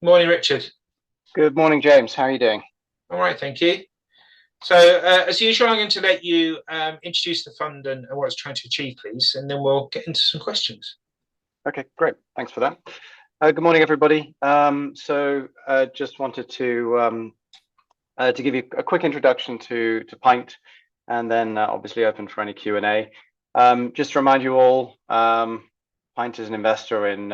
Morning, Richard. Good morning, James. How are you doing? All right, thank you. So, as usual, I'm going to let you introduce the fund and what it's trying to achieve, please, and then we'll get into some questions. Okay, great. Thanks for that. Good morning, everybody. Just wanted to give you a quick introduction to Pint, and then obviously open for any Q&A. Just to remind you all, Pint is an investor in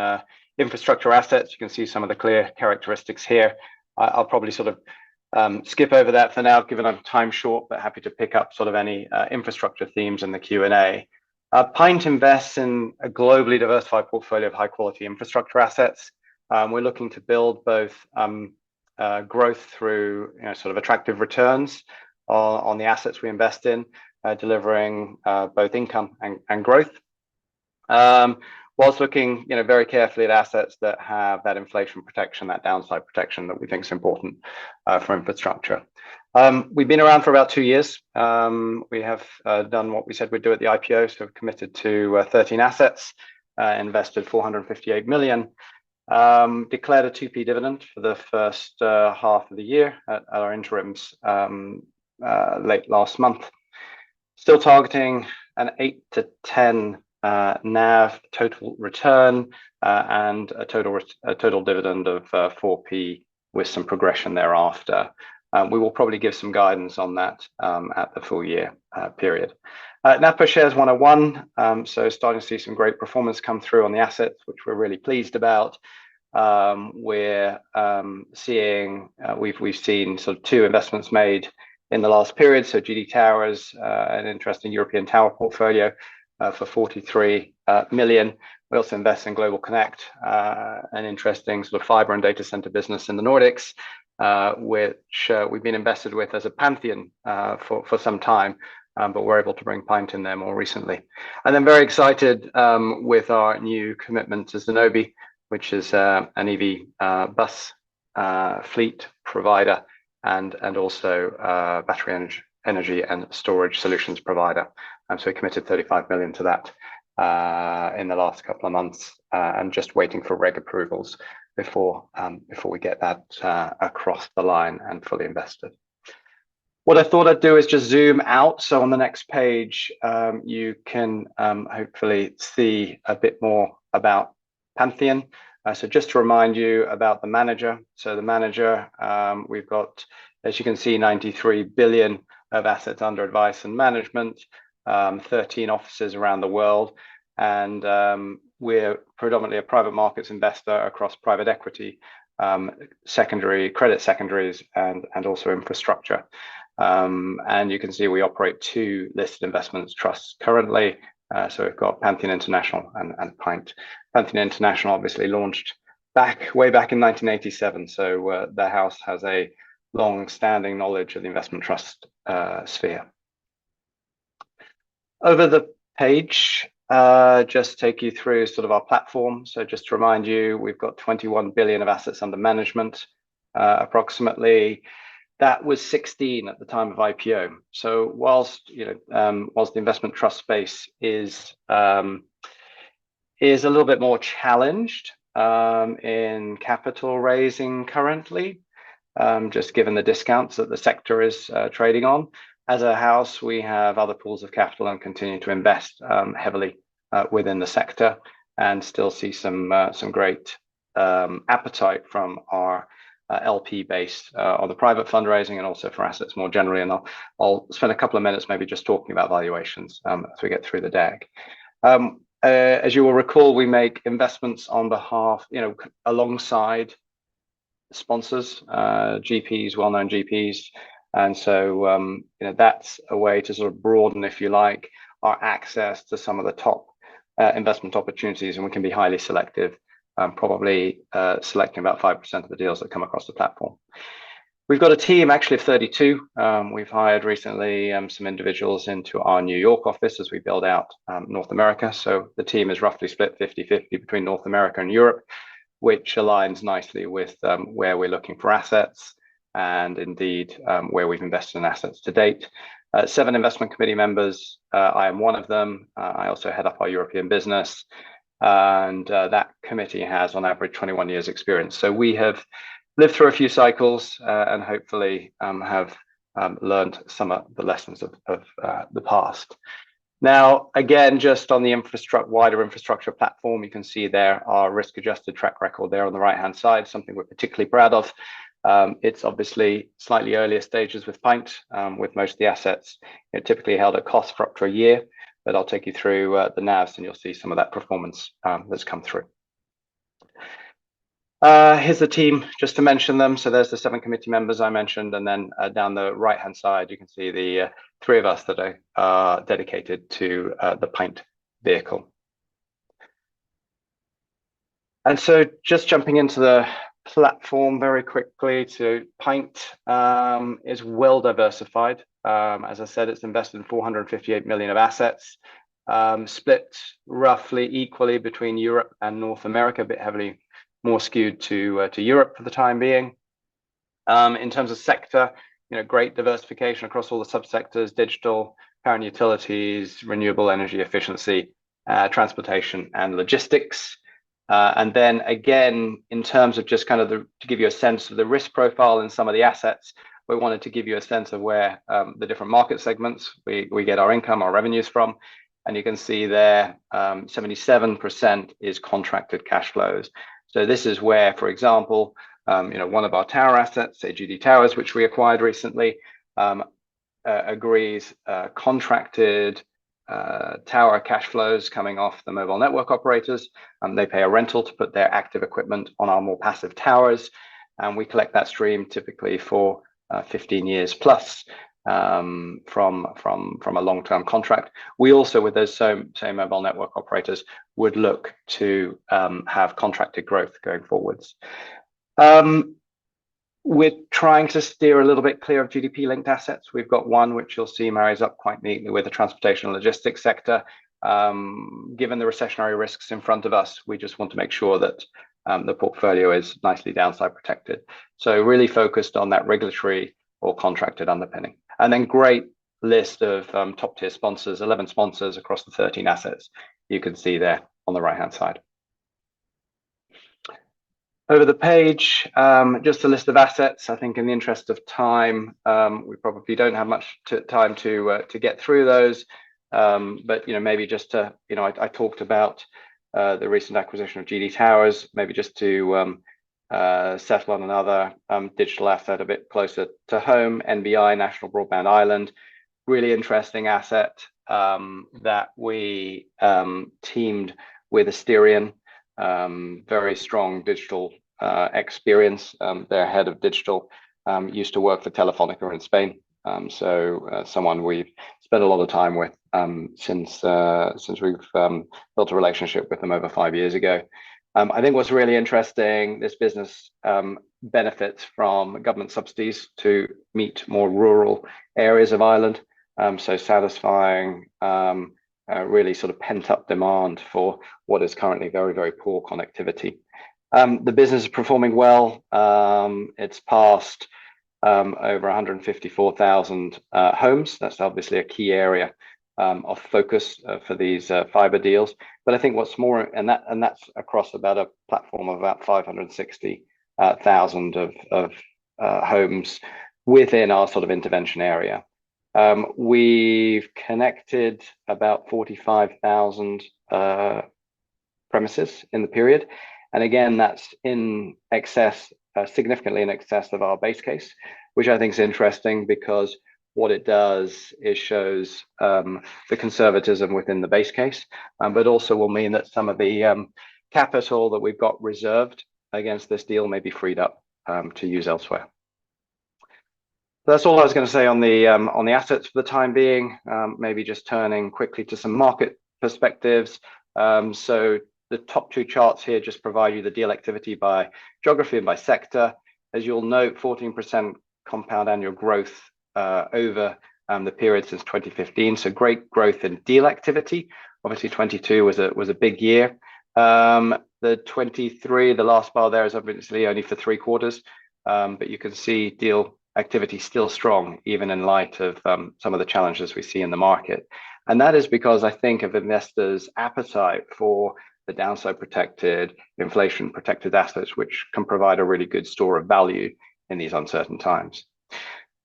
infrastructure assets. You can see some of the clear characteristics here. I'll probably sort of skip over that for now, given I'm time short, but happy to pick up sort of any infrastructure themes in the Q&A. Pint invests in a globally diversified portfolio of high quality infrastructure assets. We're looking to build both growth through sort of attractive returns on the assets we invest in, delivering both income and growth, whilst looking very carefully at assets that have that inflation protection, that downside protection that we think is important for infrastructure. We've been around for about 2 years. We have done what we said we'd do at the IPO, so we've committed to 13 assets, invested 458 million, declared a 2p dividend for the first half of the year at our interims late last month. Still targeting an 8 to 10 NAV total return and a total dividend of 4p with some progression thereafter. We will probably give some guidance on that at the full year period. NAV per share is 101, so starting to see some great performance come through on the assets, which we're really pleased about. We're seeing we've seen sort of 2 investments made in the last period. So GD Towers, an interesting European tower portfolio for 43 million. We also invest in Global Connect, an interesting sort of fiber and data center business in the Nordics, which we've been invested with as a Pantheon for some time, but we're able to bring Pint in there more recently. And then very excited with our new commitment to Zenobē, which is an EV bus fleet provider and also battery energy and storage solutions provider. So we committed 35 million to that in the last couple of months, and just waiting for reg approvals before we get that across the line and fully invested. What I thought I'd do is just zoom out. So on the next page, you can hopefully see a bit more about Pantheon. So just to remind you about the manager. So the manager, we've got, as you can see, 93 billion of assets under advice and management, 13 offices around the world, and we're predominantly a private markets investor across private equity, secondary credit secondaries, and also infrastructure. And you can see we operate 2 listed investments trusts currently. So we've got Pantheon International and Pint. Pantheon International obviously launched way back in 1987. So the house has a long-standing knowledge of the investment trust sphere. Over the page, just take you through sort of our platform. So just to remind you, we've got 21 billion of assets under management, approximately. That was 16 at the time of IPO. So whilst the investment trust space is a little bit more challenged in capital raising currently, just given the discounts that the sector is trading on, as a house, we have other pools of capital and continue to invest heavily within the sector, and still see some great appetite from our LP base on the private fundraising and also for assets more generally. And I'll spend a couple of minutes maybe just talking about valuations as we get through the deck. As you will recall, we make investments on behalf, alongside sponsors, GPs, well-known GPs. And so, that's a way to sort of broaden, if you like, our access to some of the top investment opportunities, and we can be highly selective, probably selecting about 5% of the deals that come across the platform. We've got a team actually of 32. We've hired recently some individuals into our New York office as we build out North America. So the team is roughly split 50-50 between North America and Europe, which aligns nicely with where we're looking for assets, and indeed where we've invested in assets to date. 7 investment committee members. I am one of them. I also head up our European business. and that committee has on average 21 years experience. So we have lived through a few cycles and hopefully have learned some of the lessons of the past. Now, again, just on the wider infrastructure platform, you can see there our risk-adjusted track record there on the right-hand side, something we're particularly proud of. It's obviously slightly earlier stages with Pint, with most of the assets typically held at cost for up to a year, but I'll take you through the NAVs and you'll see some of that performance that's come through. Here's the team, just to mention them. So there's the 7 committee members I mentioned, and then down the right-hand side, you can see the 3 of us that are dedicated to the Pint vehicle. And so just jumping into the platform very quickly, to Pint is well diversified. As I said, it's invested in 458 million of assets, split roughly equally between Europe and North America, a bit heavily more skewed to Europe for the time being. In terms of sector, great diversification across all the subsectors: digital, power and utilities, renewable energy efficiency, transportation and logistics. And then again, in terms of just kind of to give you a sense of the risk profile in some of the assets, we wanted to give you a sense of where the different market segments we get our income, our revenues from. And you can see there 77% is contracted cash flows. So this is where, for example, one of our tower assets, say GD Towers, which we acquired recently, agrees contracted tower cash flows coming off the mobile network operators. They pay a rental to put their active equipment on our more passive towers, and we collect that stream typically for 15 years plus from a long-term contract. We also, with those same mobile network operators, would look to have contracted growth going forwards. We're trying to steer a little bit clear of GDP-linked assets. We've got one which you'll see marries up quite neatly with the transportation and logistics sector. Given the recessionary risks in front of us, we just want to make sure that the portfolio is nicely downside protected. So really focused on that regulatory or contracted underpinning. And then great list of top tier sponsors, 11 sponsors across the 13 assets you can see there on the right-hand side. Over the page, just a list of assets. I think in the interest of time, we probably don't have much time to get through those. But maybe just to, I talked about the recent acquisition of GD Towers, maybe just to settle on another digital asset a bit closer to home, NBI, National Broadband Ireland. Really interesting asset that we teamed with Asterion. Very strong digital experience. Their head of digital used to work for Telefonica in Spain. So someone we've spent a lot of time with since we've built a relationship with them over 5 years ago. I think what's really interesting, this business benefits from government subsidies to meet more rural areas of Ireland. So satisfying really sort of pent up demand for what is currently very, very poor connectivity. The business is performing well. It's passed over 154,000 homes. That's obviously a key area of focus for these fiber deals. But I think what's more, and that's across about a platform of about 560,000 of homes within our sort of intervention area. We've connected about 45,000 premises in the period. And again, that's in excess, significantly in excess of our base case, which I think is interesting because what it does is shows the conservatism within the base case, but also will mean that some of the capital that we've got reserved against this deal may be freed up to use elsewhere. That's all I was going to say on the assets for the time being. Maybe just turning quickly to some market perspectives. So the top 2 charts here just provide you the deal activity by geography and by sector. As you'll note, 14% compound annual growth over the period since 2015. So great growth in deal activity. Obviously, 22 was a big year. The 23, the last bar there is obviously only for 3 quarters, but you can see deal activity still strong, even in light of some of the challenges we see in the market. And that is because I think of investors' appetite for the downside protected, inflation protected assets, which can provide a really good store of value in these uncertain times.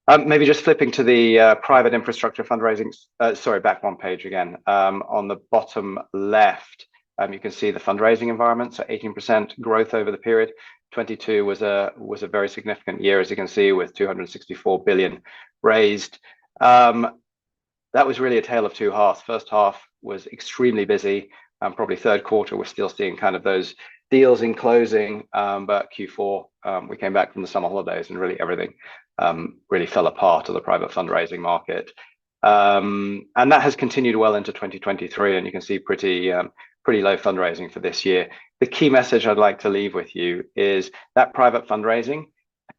Maybe just flipping to the private infrastructure fundraising. Sorry, back one page again. On the bottom left, you can see the fundraising environment. So 18% growth over the period. 22 was a very significant year, as you can see, with 264 billion raised. That was really a tale of two halves. First half was extremely busy. Probably third quarter, we're still seeing kind of those deals in closing, but Q4, we came back from the summer holidays and really everything really fell apart of the private fundraising market. And that has continued well into 2023, and you can see pretty low fundraising for this year. The key message I'd like to leave with you is that private fundraising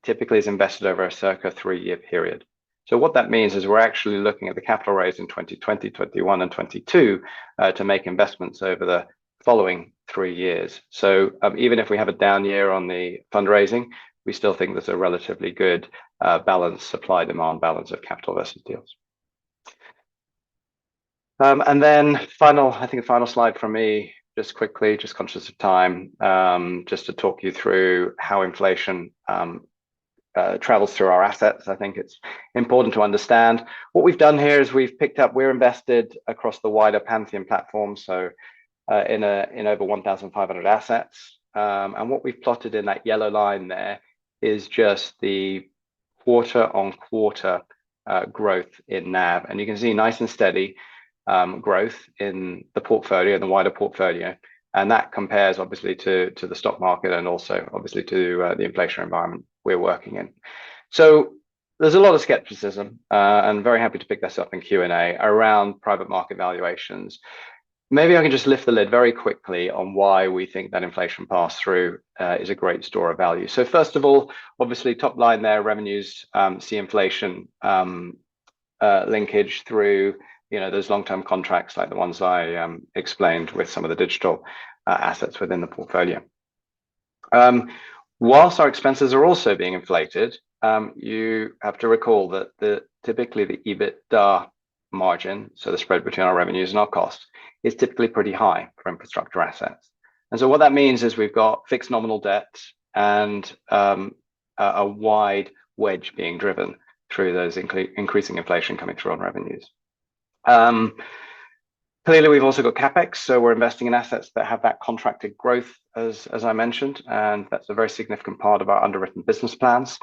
typically is invested over a circa 3-year period. So what that means is we're actually looking at the capital raise in 2020, 21, and 22 to make investments over the following 3 years. So even if we have a down year on the fundraising, we still think there's a relatively good balance, supply-demand balance of capital versus deals. And then I think the final slide from me, just quickly, just conscious of time, just to talk you through how inflation travels through our assets. I think it's important to understand. What we've done here is we're invested across the wider Pantheon platform, so in over 1,500 assets. And what we've plotted in that yellow line there is just the quarter-on-quarter growth in NAV. And you can see nice and steady growth in the portfolio, the wider portfolio. And that compares obviously to the stock market and also obviously to the inflation environment we're working in. So there's a lot of skepticism, and very happy to pick this up in Q&A around private market valuations. Maybe I can just lift the lid very quickly on why we think that inflation pass-through is a great store of value. So first of all, obviously top line there, revenues see inflation linkage through those long-term contracts like the ones I explained with some of the digital assets within the portfolio. Whilst our expenses are also being inflated, you have to recall that typically the EBITDA margin, so the spread between our revenues and our costs, is typically pretty high for infrastructure assets. And so what that means is we've got fixed nominal debt and a wide wedge being driven through those increasing inflation coming through on revenues. Clearly, we've also got CapEx, so we're investing in assets that have that contracted growth, as I mentioned, and that's a very significant part of our underwritten business plans.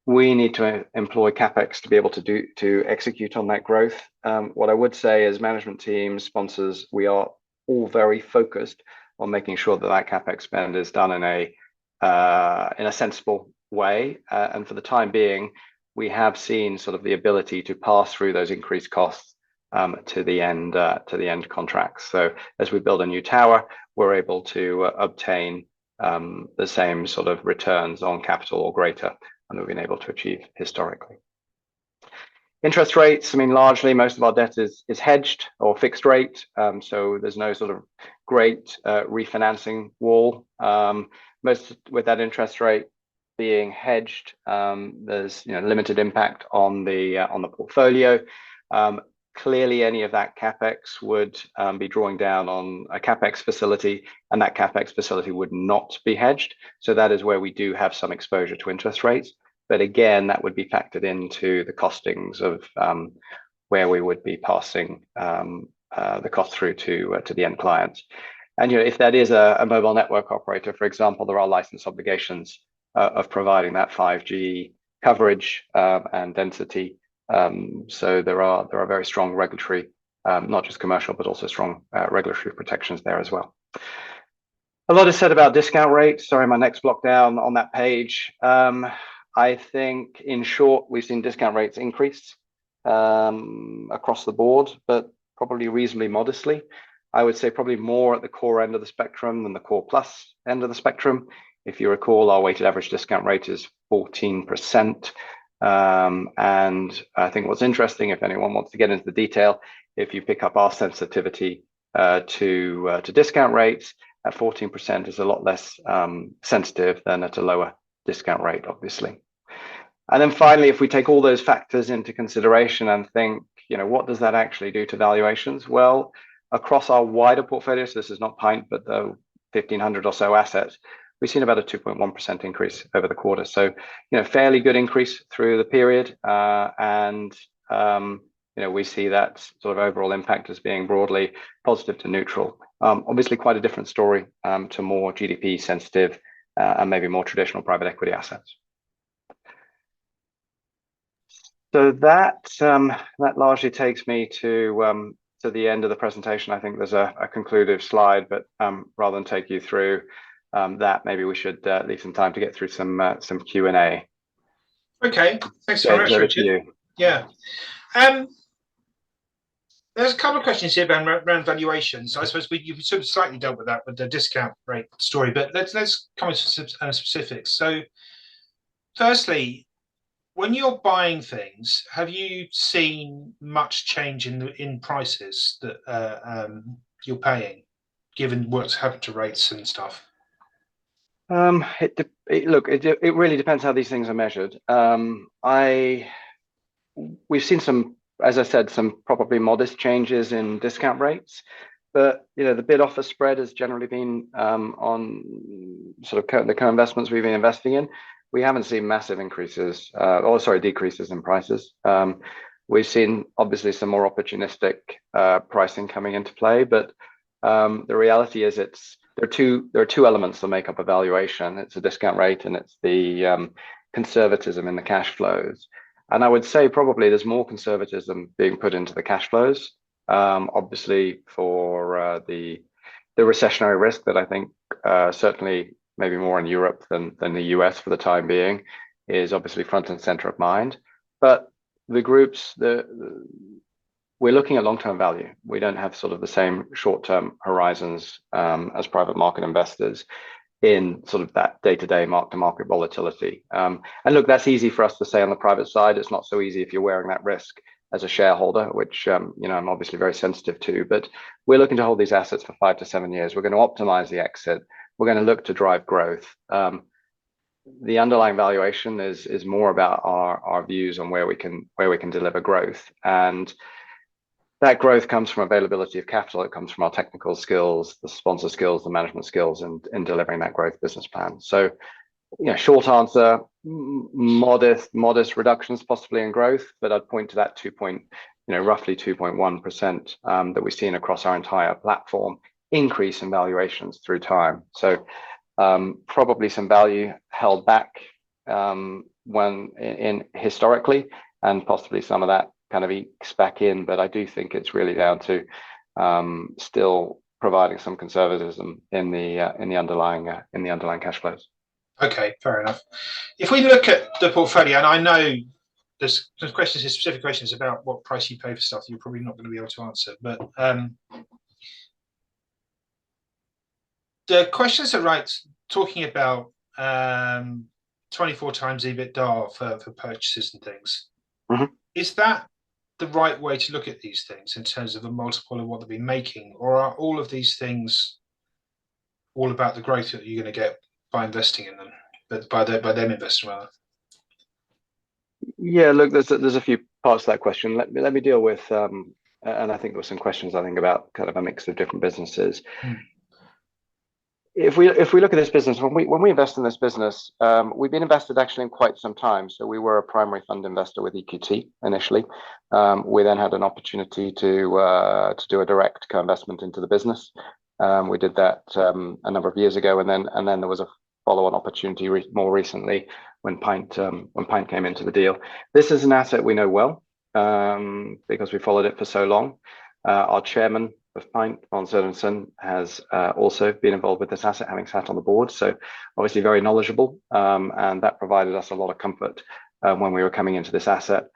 We need to employ CapEx to be able to execute on that growth. What I would say is management teams, sponsors, we are all very focused on making sure that CapEx spend is done in a sensible way. And for the time being, we have seen sort of the ability to pass through those increased costs to the end contracts. So as we build a new tower, we're able to obtain the same sort of returns on capital or greater than we've been able to achieve historically. Interest rates, I mean, largely most of our debt is hedged or fixed rate, so there's no sort of great refinancing wall. Most with that interest rate being hedged, there's limited impact on the portfolio. Clearly, any of that CapEx would be drawing down on a CapEx facility, and that CapEx facility would not be hedged. So that is where we do have some exposure to interest rates. But again, that would be factored into the costings of where we would be passing the cost through to the end clients. And if that is a mobile network operator, for example, there are license obligations of providing that 5G coverage and density. So there are very strong regulatory, not just commercial, but also strong regulatory protections there as well. A lot is said about discount rates. Sorry, my next block down on that page. I think, in short, we've seen discount rates increase across the board, but probably reasonably modestly. I would say probably more at the core end of the spectrum than the core plus end of the spectrum. If you recall, our weighted average discount rate is 14%. And I think what's interesting, if anyone wants to get into the detail, if you pick up our sensitivity to discount rates, at 14% is a lot less sensitive than at a lower discount rate, obviously. And then finally, if we take all those factors into consideration and think, what does that actually do to valuations? Well, across our wider portfolio, so this is not Pint, but the 1,500 or so assets, we've seen about a 2.1% increase over the quarter. So, fairly good increase through the period. We see that sort of overall impact as being broadly positive to neutral. Obviously, quite a different story to more GDP sensitive and maybe more traditional private equity assets. So that largely takes me to the end of the presentation. I think there's a conclusive slide, but rather than take you through that, maybe we should leave some time to get through some Q&A. Okay, thanks very much, Richard. Yeah. There's a couple of questions here around valuations. I suppose you've sort of slightly dealt with that with the discount rate story, but let's come into some specifics. So, firstly, when you're buying things, have you seen much change in prices that you're paying, given what's happened to rates and stuff? It really depends how these things are measured. We've seen some, as I said, some probably modest changes in discount rates, but the bid offer spread has generally been on sort of the co-investments we've been investing in. We haven't seen massive decreases in prices. We've seen obviously some more opportunistic pricing coming into play, but the reality is there are two elements that make up a valuation. It's a discount rate and it's the conservatism in the cash flows. And I would say probably there's more conservatism being put into the cash flows, obviously for the recessionary risk that I think certainly maybe more in Europe than the US for the time being is obviously front and center of mind. But the groups, we're looking at long-term value. We don't have sort of the same short-term horizons as private market investors in sort of that day-to-day mark-to-market volatility. And look, that's easy for us to say on the private side. It's not so easy if you're wearing that risk as a shareholder, which I'm obviously very sensitive to. But we're looking to hold these assets for 5 to 7 years. We're going to optimize the exit. We're going to look to drive growth. The underlying valuation is more about our views on where we can deliver growth, and that growth comes from availability of capital. It comes from our technical skills, the sponsor skills, the management skills, and in delivering that growth business plan. So, short answer, modest reductions possibly in growth, but I'd point to that roughly 2.1% that we've seen across our entire platform increase in valuations through time. So probably some value held back historically, and possibly some of that kind of ekes back in, but I do think it's really down to still providing some conservatism in the underlying cash flows. Okay, fair enough. If we look at the portfolio, and I know there's questions, specific questions about what price you pay for stuff you're probably not going to be able to answer, but the questions are talking about 24 times EBITDA for purchases and things. Mm-hmm. Is that the right way to look at these things in terms of a multiple of what they've been making, or are all of these things all about the growth that you're going to get by investing in them, but by them investing rather? Yeah, look, there's a few parts to that question. Let me deal with, and I think there were some questions about kind of a mix of different businesses. If we look at this business, when we invest in this business, we've been invested actually in quite some time. So we were a primary fund investor with EQT initially. We then had an opportunity to do a direct co-investment into the business. We did that a number of years ago, and then there was a follow-on opportunity more recently when Pint came into the deal. This is an asset we know well because we followed it for so long. Our chairman of Pint, Hans Sørensen, has also been involved with this asset, having sat on the board, so obviously very knowledgeable, and that provided us a lot of comfort when we were coming into this asset.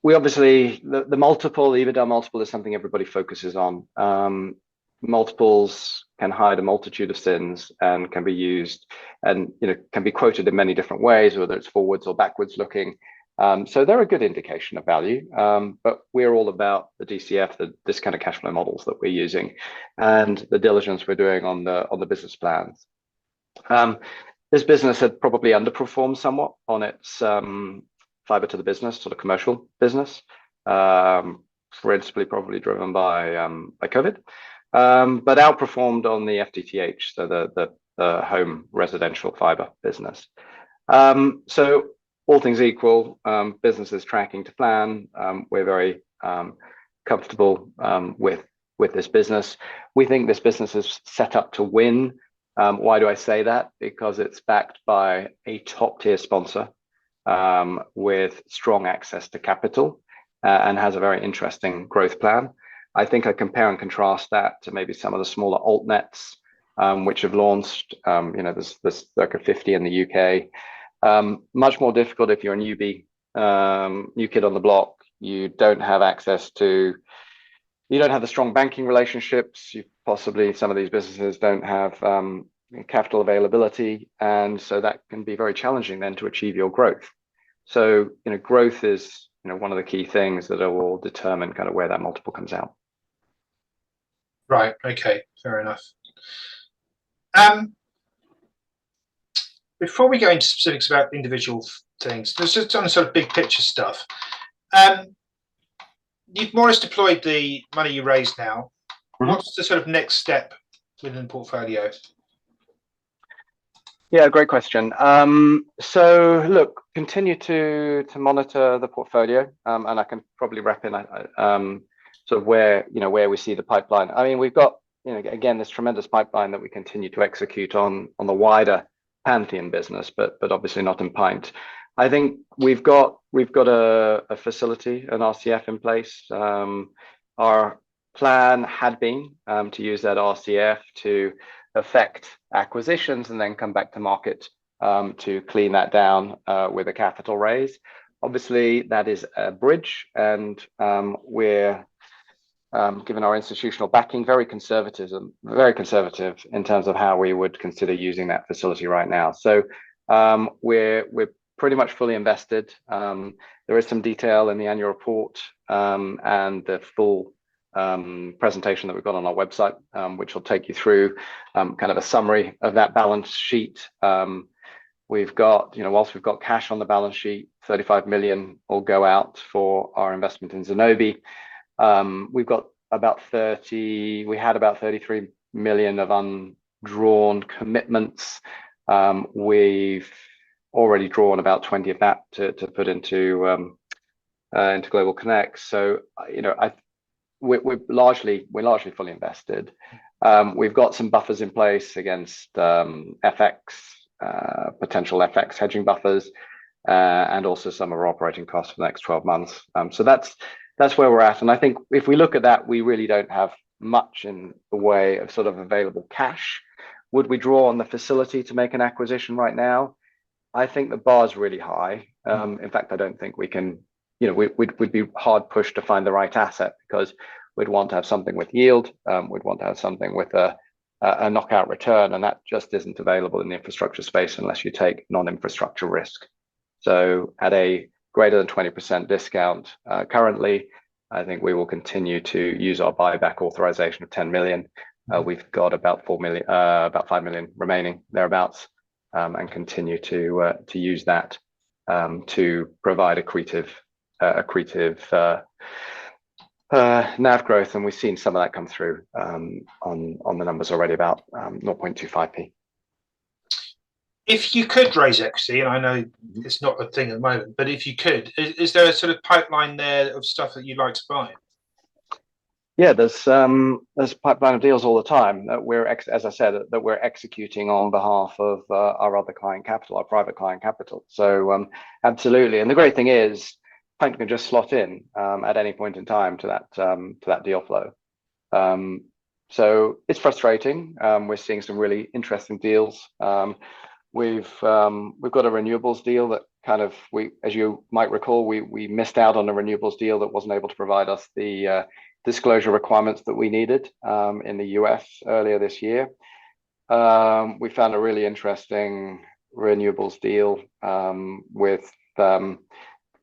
We obviously, the EBITDA multiple is something everybody focuses on. Multiples can hide a multitude of sins and can be used and can be quoted in many different ways, whether it's forwards or backwards looking. So they're a good indication of value, but we're all about the DCF, the discounted cash flow models that we're using, and the diligence we're doing on the business plans. This business had probably underperformed somewhat on its fiber to the business, sort of commercial business. principally probably driven by COVID, but outperformed on the FTTH, so the home residential fiber business. So all things equal, business is tracking to plan. We're very comfortable with this business. We think this business is set up to win. Why do I say that? Because it's backed by a top-tier sponsor with strong access to capital and has a very interesting growth plan. I think I compare and contrast that to maybe some of the smaller altnets which have launched. There's circa 50 in the UK. Much more difficult if you're a newbie, new kid on the block. You don't have the strong banking relationships. Some of these businesses don't have capital availability, and so that can be very challenging then to achieve your growth. So growth is one of the key things that will determine kind of where that multiple comes out. Right. Okay. Fair enough. Before we go into specifics about individual things, there's just on sort of big picture stuff. You've more or less deployed the money you raised now. Mm-hmm. What's the sort of next step within the portfolio? Yeah, great question. So look, continue to monitor the portfolio, and I can probably wrap in sort of where we see the pipeline. I mean, we've got again this tremendous pipeline that we continue to execute on the wider Pantheon business, but obviously not in Pint. I think we've got a facility, an RCF in place. Our plan had been to use that RCF to affect acquisitions and then come back to market to clean that down with a capital raise. Obviously, that is a bridge, and we're given our institutional backing, very conservative in terms of how we would consider using that facility right now. So we're pretty much fully invested. There is some detail in the annual report and the full presentation that we've got on our website, which will take you through kind of a summary of that balance sheet. We've got, whilst we've got cash on the balance sheet, 35 million will go out for our investment in Zenobē. We've got we had about 33 million of undrawn commitments. We've already drawn about 20 of that to put into Global Connect. So we're largely fully invested. We've got some buffers in place against FX, potential FX hedging buffers, and also some of our operating costs for the next 12 months. So that's where we're at. And I think if we look at that, we really don't have much in the way of sort of available cash. Would we draw on the facility to make an acquisition right now? I think the bar is really high. In fact, I don't think we can, we'd be hard pushed to find the right asset, because we'd want to have something with yield. We'd want to have something with a knockout return, and that just isn't available in the infrastructure space unless you take non-infrastructure risk. So at a greater than 20% discount currently, I think we will continue to use our buyback authorization of 10 million. We've got about 5 million remaining thereabouts, and continue to use that to provide accretive NAV growth, and we've seen some of that come through on the numbers already, about 0.25p. If you could raise equity, and I know it's not a thing at the moment, but if you could, is there a sort of pipeline there of stuff that you'd like to buy? Yeah, there's a pipeline of deals all the time that as I said, that we're executing on behalf of our other client capital, our private client capital. So absolutely, and the great thing is, Pint can just slot in at any point in time to that deal flow. So it's frustrating. We're seeing some really interesting deals. We've got a renewables deal that kind of, as you might recall, we missed out on a renewables deal that wasn't able to provide us the disclosure requirements that we needed in the US earlier this year. We found a really interesting renewables deal with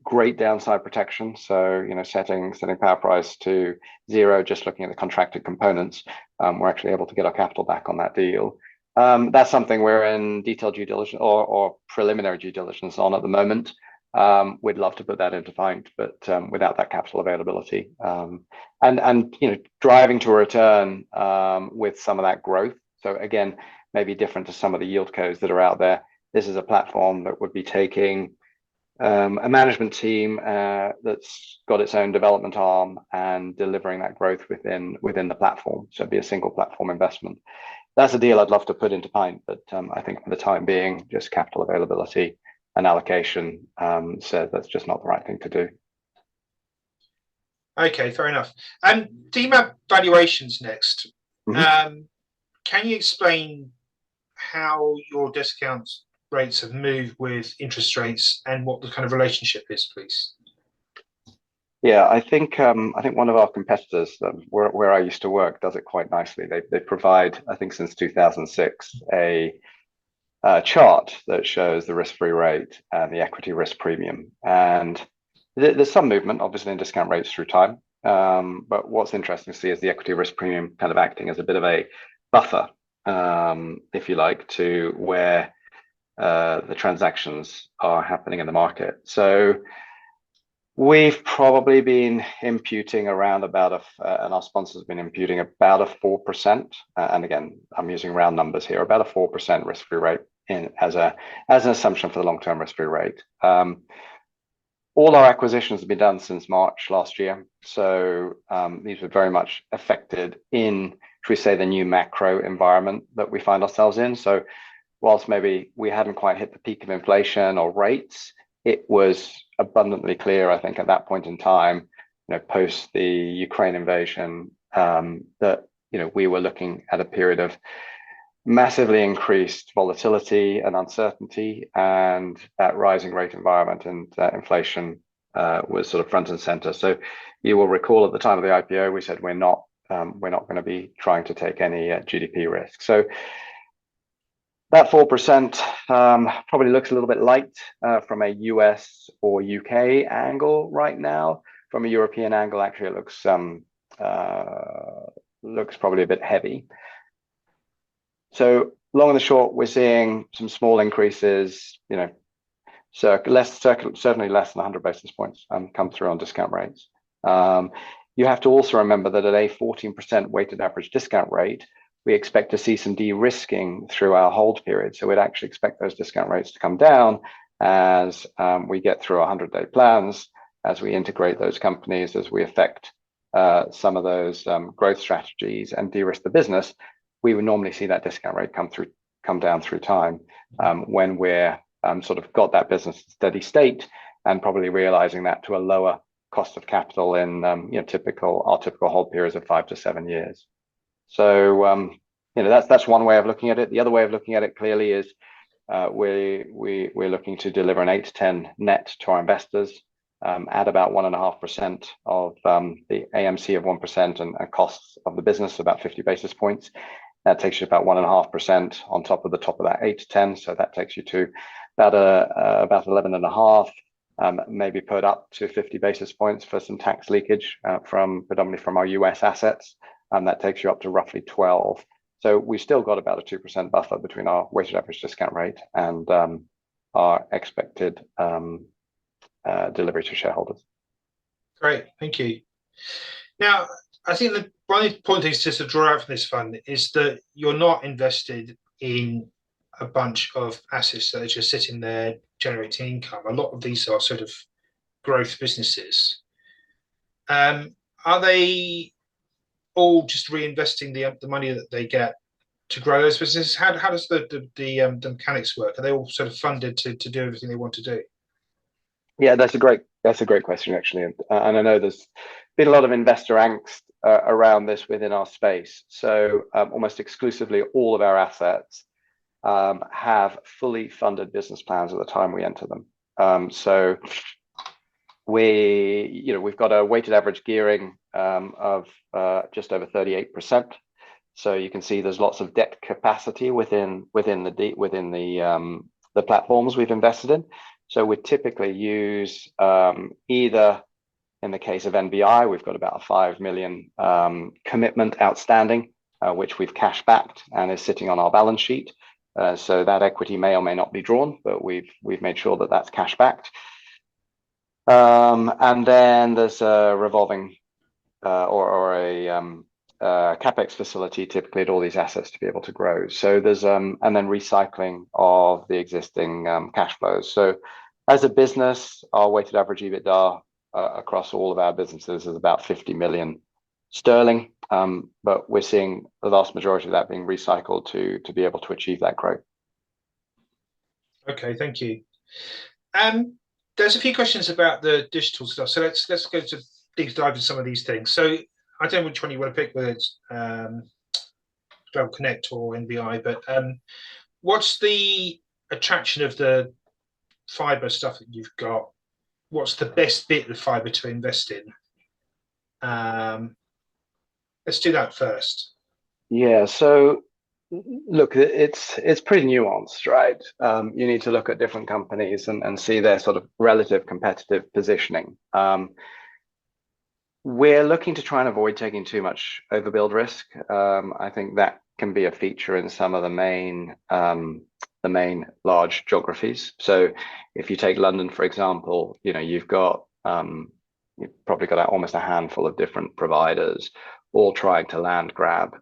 great downside protection. So setting power price to 0, just looking at the contracted components, we're actually able to get our capital back on that deal. That's something we're in detailed due diligence or preliminary due diligence on at the moment. We'd love to put that into Pint, but without that capital availability, and driving to a return with some of that growth. So again, maybe different to some of the yield codes that are out there. This is a platform that would be taking a management team that's got its own development arm and delivering that growth within the platform. So it'd be a single platform investment. That's a deal I'd love to put into Pint, but I think for the time being, just capital availability and allocation says that's just not the right thing to do. Okay, fair enough. And DMAP valuations next. Mm-hmm. Can you explain how your discount rates have moved with interest rates and what the kind of relationship is, please? Yeah, I think one of our competitors, where I used to work, does it quite nicely. They provide, I think since 2006, a chart that shows the risk-free rate and the equity risk premium. And there's some movement, obviously, in discount rates through time. But what's interesting to see is the equity risk premium kind of acting as a bit of a buffer, if you like, to where the transactions are happening in the market. So we've probably been imputing around about and our sponsors have been imputing about a 4%. And again, I'm using round numbers here, about a 4% risk-free rate as an assumption for the long-term risk-free rate. All our acquisitions have been done since March last year. So these were very much affected in, should we say, the new macro environment that we find ourselves in. So whilst maybe we hadn't quite hit the peak of inflation or rates, it was abundantly clear, I think, at that point in time, post the Ukraine invasion, that we were looking at a period of massively increased volatility and uncertainty, and that rising rate environment and inflation was sort of front and center. So you will recall at the time of the IPO, we said we're not going to be trying to take any GDP risk. So that 4% probably looks a little bit light from a US or UK angle right now. From a European angle, actually, it looks probably a bit heavy. So long and the short, we're seeing some small increases, certainly less than 100 basis points come through on discount rates. You have to also remember that at a 14% weighted average discount rate, we expect to see some de-risking through our hold period. So we'd actually expect those discount rates to come down as we get through our 100-day plans, as we integrate those companies, as we affect some of those growth strategies and de-risk the business. We would normally see that discount rate come down through time when we're sort of got that business steady state and probably realizing that to a lower cost of capital in our typical hold periods of 5 to 7 years. So that's one way of looking at it. The other way of looking at it clearly is we're looking to deliver an 8 to 10 net to our investors at about 1.5% of the AMC of 1% and costs of the business about 50 basis points. That takes you about 1.5% on top of that 8 to 10. So that takes you to about 11.5. Maybe put up to 50 basis points for some tax leakage predominantly from our US assets. That takes you up to roughly 12. So we still got about a 2% buffer between our weighted average discount rate and our expected delivery to shareholders. Great, thank you. Now, I think that one of the important things to draw out from this fund is that you're not invested in a bunch of assets that are just sitting there generating income. A lot of these are sort of growth businesses. Are they all just reinvesting the money that they get to grow those businesses? How does the mechanics work? Are they all sort of funded to do everything they want to do? Yeah, that's a great question, actually. And I know there's been a lot of investor angst around this within our space. So almost exclusively all of our assets have fully funded business plans at the time we enter them. So we've got a weighted average gearing of just over 38%. So you can see there's lots of debt capacity within the platforms we've invested in. So we typically use either, in the case of NBI, we've got about a 5 million commitment outstanding, which we've cash backed and is sitting on our balance sheet. So that equity may or may not be drawn, but we've made sure that that's cash backed. And then there's a revolving or a capex facility, typically at all these assets to be able to grow. So there's and then recycling of the existing cash flows. So as a business, our weighted average EBITDA across all of our businesses is about 50 million sterling, but we're seeing the vast majority of that being recycled to be able to achieve that growth. Okay, thank you. There's a few questions about the digital stuff, so let's go to deep dive into some of these things. So I don't know which one you want to pick, whether it's Global Connect or NBI, but what's the attraction of the fiber stuff that you've got? What's the best bit of fiber to invest in? Let's do that first. Yeah, so look, it's pretty nuanced, right? You need to look at different companies and see their sort of relative competitive positioning. We're looking to try and avoid taking too much overbuild risk. I think that can be a feature in some of the main large geographies. So if you take London, for example, you've probably got almost a handful of different providers all trying to land grab.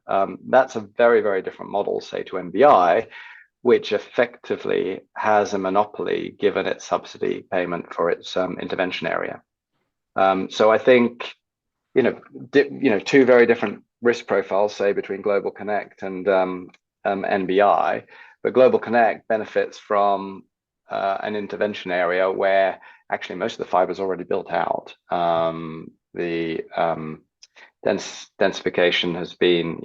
That's a very, very different model, say, to NBI, which effectively has a monopoly given its subsidy payment for its intervention area. So I think two very different risk profiles, say, between Global Connect and NBI, but Global Connect benefits from an intervention area where actually most of the fiber is already built out. The densification has been,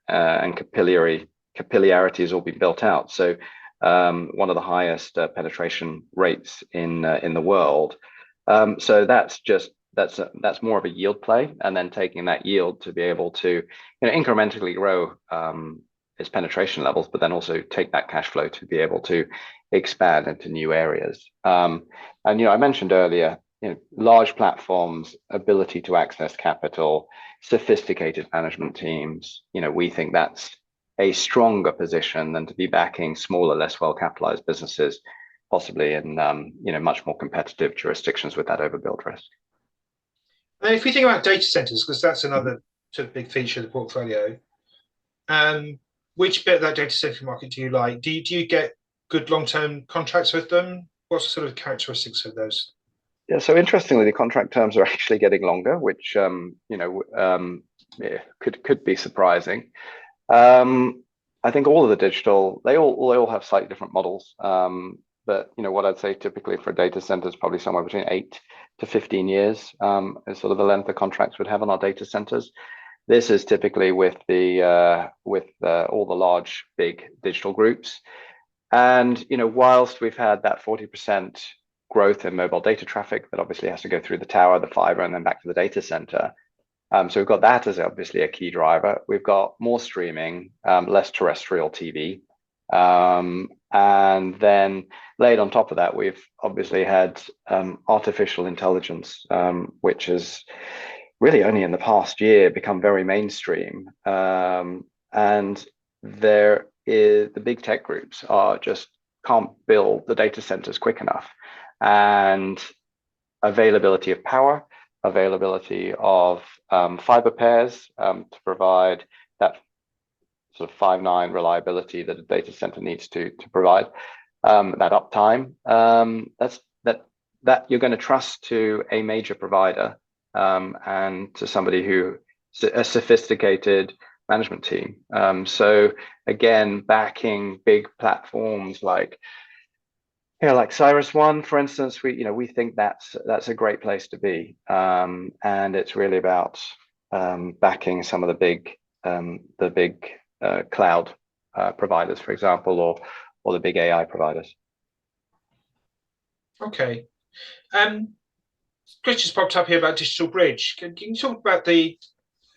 and capillarity has all been built out. So one of the highest penetration rates in the world. So that's more of a yield play, and then taking that yield to be able to incrementally grow its penetration levels, but then also take that cash flow to be able to expand into new areas. And I mentioned earlier, large platforms, ability to access capital, sophisticated management teams. We think that's a stronger position than to be backing smaller, less well capitalized businesses, possibly in much more competitive jurisdictions with that overbuild risk. And if we think about data centers, because that's another sort of big feature of the portfolio, which bit of that data center market do you like? Do you get good long-term contracts with them? What's the sort of characteristics of those? Yeah, so interestingly, the contract terms are actually getting longer, which could be surprising. I think all of the digital, they all have slightly different models. But what I'd say typically for data centers, probably somewhere between 8 to 15 years is sort of the length of contracts we'd have on our data centers. This is typically with all the large big digital groups. And whilst we've had that 40% growth in mobile data traffic that obviously has to go through the tower, the fiber, and then back to the data center. So we've got that as obviously a key driver. We've got more streaming, less terrestrial TV. And then laid on top of that, we've obviously had artificial intelligence, which has really only in the past year become very mainstream. And the big tech groups can't build the data centers quick enough. And availability of power, availability of fiber pairs to provide that sort of 5.9 reliability that a data center needs to provide, that uptime. That you're going to trust to a major provider and to somebody who a sophisticated management team. So again, backing big platforms like CyrusOne, for instance, we think that's a great place to be, and it's really about backing some of the big cloud providers, for example, or the big AI providers. Okay. Chris just popped up here about Digital Bridge. Can you talk about the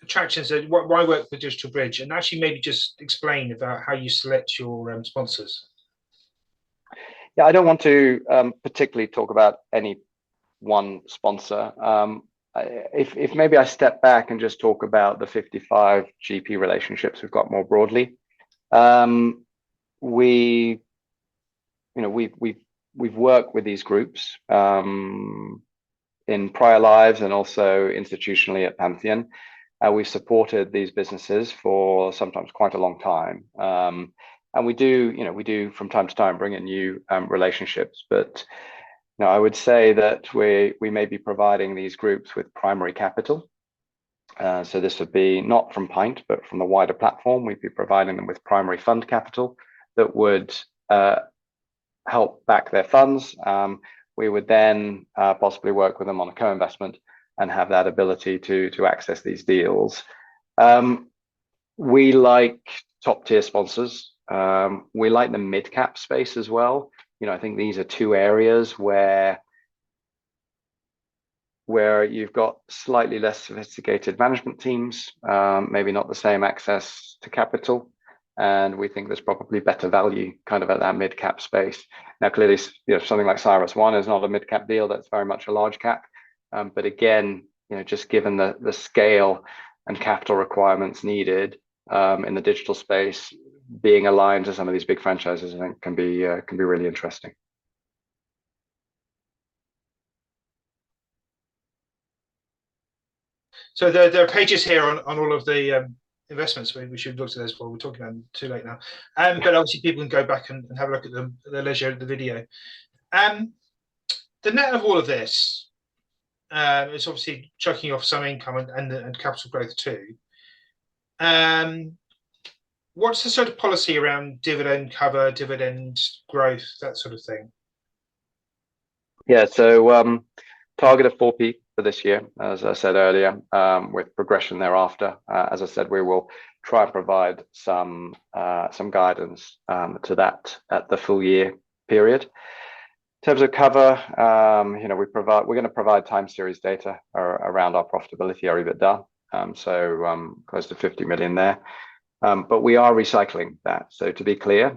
attractions, why work with Digital Bridge, and actually maybe just explain about how you select your sponsors? Yeah, I don't want to particularly talk about any one sponsor. If maybe I step back and just talk about the 55 GP relationships we've got more broadly. We've worked with these groups in prior lives and also institutionally at Pantheon, we've supported these businesses for sometimes quite a long time. And we do from time to time bring in new relationships, but I would say that we may be providing these groups with primary capital. So this would be not from Pint, but from the wider platform. We'd be providing them with primary fund capital that would help back their funds. We would then possibly work with them on a co-investment and have that ability to access these deals. We like top tier sponsors. We like the mid cap space as well. I think these are two areas where you've got slightly less sophisticated management teams, maybe not the same access to capital. And we think there's probably better value kind of at that mid cap space. Now, clearly, something like Cyrus One is not a mid cap deal. That's very much a large cap. But again, just given the scale and capital requirements needed in the digital space, being aligned to some of these big franchises, I think can be really interesting. So there are pages here on all of the investments. We should look at those before we're talking about them too late now. But obviously people can go back and have a look at them at their leisure at the video. The net of all of this is obviously chucking off some income and capital growth too. What's the sort of policy around dividend cover, dividend growth, that sort of thing? Yeah, so target of 4p for this year, as I said earlier, with progression thereafter. As I said, we will try and provide some guidance to that at the full year period. In terms of cover, we're going to provide time series data around our profitability, our EBITDA, so close to 50 million there. But we are recycling that. So to be clear,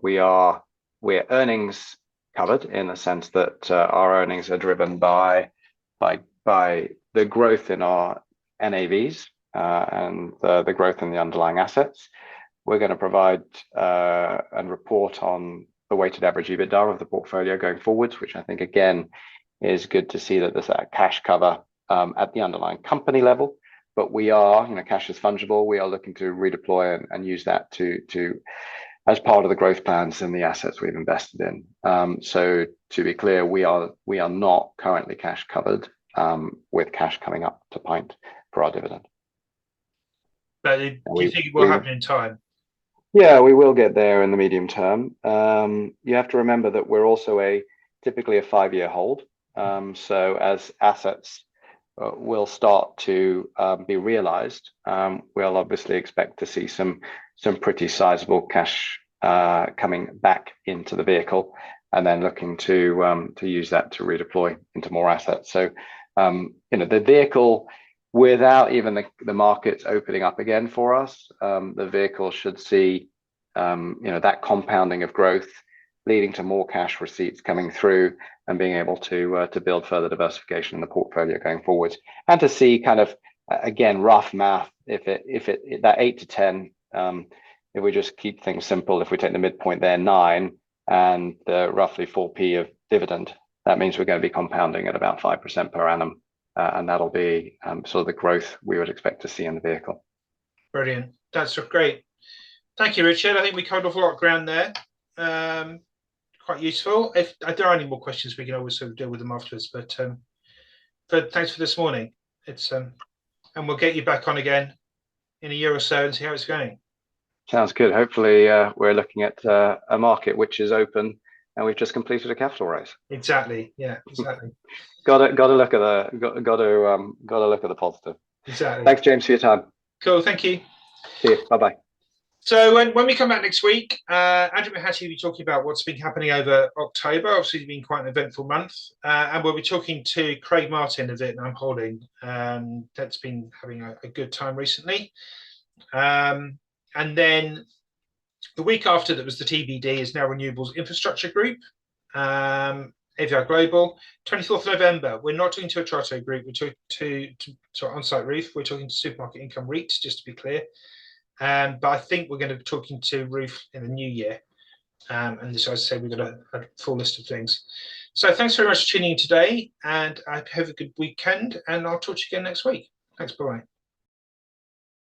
we're earnings covered in the sense that our earnings are driven by the growth in our NAVs and the growth in the underlying assets. We're going to provide and report on the weighted average EBITDA of the portfolio going forwards, which I think again is good to see that there's that cash cover at the underlying company level. But we are, cash is fungible. We are looking to redeploy and use that to as part of the growth plans and the assets we've invested in. So to be clear, we are not currently cash covered with cash coming up to Pint for our dividend. But do you think it will happen in time? Yeah, we will get there in the medium term. You have to remember that we're also typically a 5-year hold. So as assets will start to be realized, we'll obviously expect to see some pretty sizable cash coming back into the vehicle, and then looking to use that to redeploy into more assets. So the vehicle, without even the markets opening up again for us, the vehicle should see that compounding of growth leading to more cash receipts coming through and being able to build further diversification in the portfolio going forward, and to see kind of, again, rough math, if that 8 to 10, if we just keep things simple, if we take the midpoint there 9 and the roughly 4p of dividend, that means we're going to be compounding at about 5% per annum, and that'll be sort of the growth we would expect to see in the vehicle. Brilliant, that's great. Thank you, Richard. I think we covered off a lot of ground there. Quite useful. If there are any more questions, we can always sort of deal with them afterwards. But thanks for this morning. And we'll get you back on again in a year or so and see how it's going. Sounds good. Hopefully, we're looking at a market which is open, and we've just completed a capital raise. Exactly. Yeah. Exactly. got to look at the positive. Exactly. Thanks, James, for your time. Cool. Thank you. See you. Bye-bye. So when we come back next week, Andrew Mahati will be talking about what's been happening over October. Obviously, it's been quite an eventful month. And we'll be talking to Craig Martin of Vietnam Holding. That's been having a good time recently. And then the week after that was the TBD is now Renewables Infrastructure Group, AVR Global. 24th November, we're not talking to a Charter Group, we're talking to On-Site Roof. We're talking to Supermarket Income REIT, just to be clear. But I think we're going to be talking to Roof in the new year. And this, as I say, we've got a full list of things. So thanks very much for tuning in today, and I hope you have a good weekend, and I'll talk to you again next week. Thanks, bye.